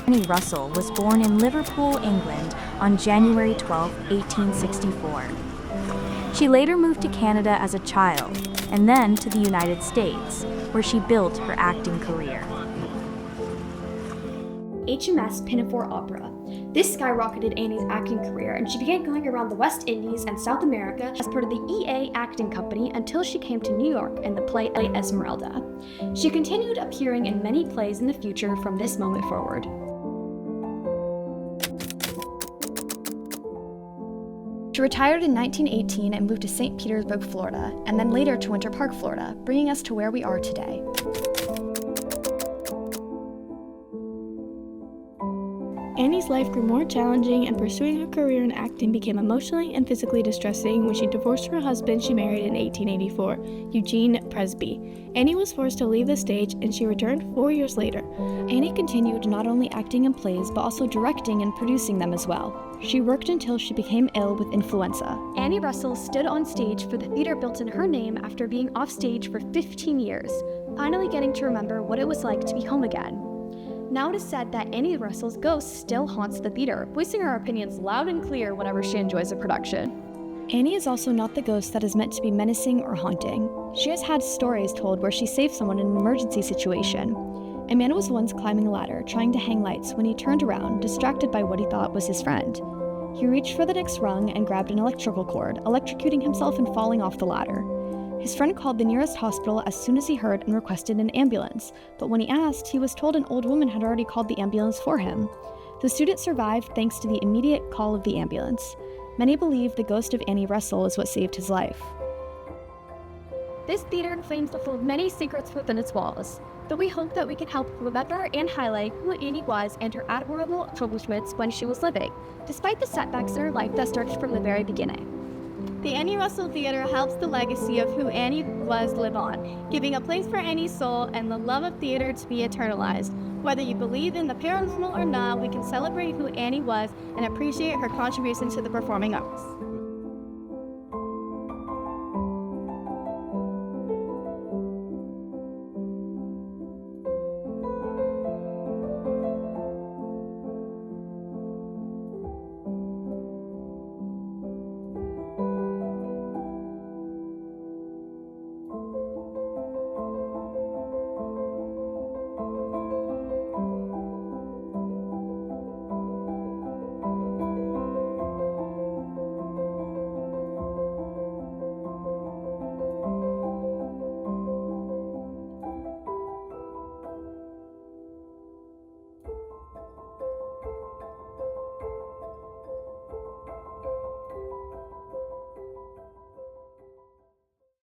Annie Russell was born in Liverpool, England on January 12, 1864. She later moved to Canada as a child and then to the United States, where she built her acting career. HMS Pinafore Opera. This skyrocketed Annie's acting career, and she began going around the West Indies and South America as part of the EA Acting Company until she came to New York in the play Esmeralda. She continued appearing in many plays in the future from this moment forward. She retired in 1918 and moved to St. Petersburg, Florida, and then later to Winter Park, Florida, bringing us to where we are today. Annie's life grew more challenging, and pursuing her career in acting became emotionally and physically distressing when she divorced her husband she married in 1884, Eugene Presby. Annie was forced to leave the stage, and she returned 4 years later. Annie continued not only acting in plays, but also directing and producing them as well. She worked until she became ill with influenza. Annie Russell stood on stage for the theater built in her name after being off stage for 15 years, finally getting to remember what it was like to be home again. Now it is said that Annie Russell's ghost still haunts the theater, voicing her opinions loud and clear whenever she enjoys a production. Annie is also not the ghost that is meant to be menacing or haunting. She has had stories told where she saved someone in an emergency situation. A man was once climbing a ladder, trying to hang lights, when he turned around, distracted by what he thought was his friend. He reached for the next rung and grabbed an electrical cord, electrocuting himself and falling off the ladder. His friend called the nearest hospital as soon as he heard and requested an ambulance, but when he asked, he was told an old woman had already called the ambulance for him. The student survived thanks to the immediate call of the ambulance. Many believe the ghost of Annie Russell is what saved his life. This theater claims to hold many secrets within its walls, but we hope that we can help remember and highlight who Annie was and her admirable accomplishments when she was living, despite the setbacks in her life that started from the very beginning. The Annie Russell Theater helps the legacy of who Annie was live on, giving a place for Annie's soul and the love of theater to be eternalized. Whether you believe in the paranormal or not, we can celebrate who Annie was and appreciate her contribution to the performing arts.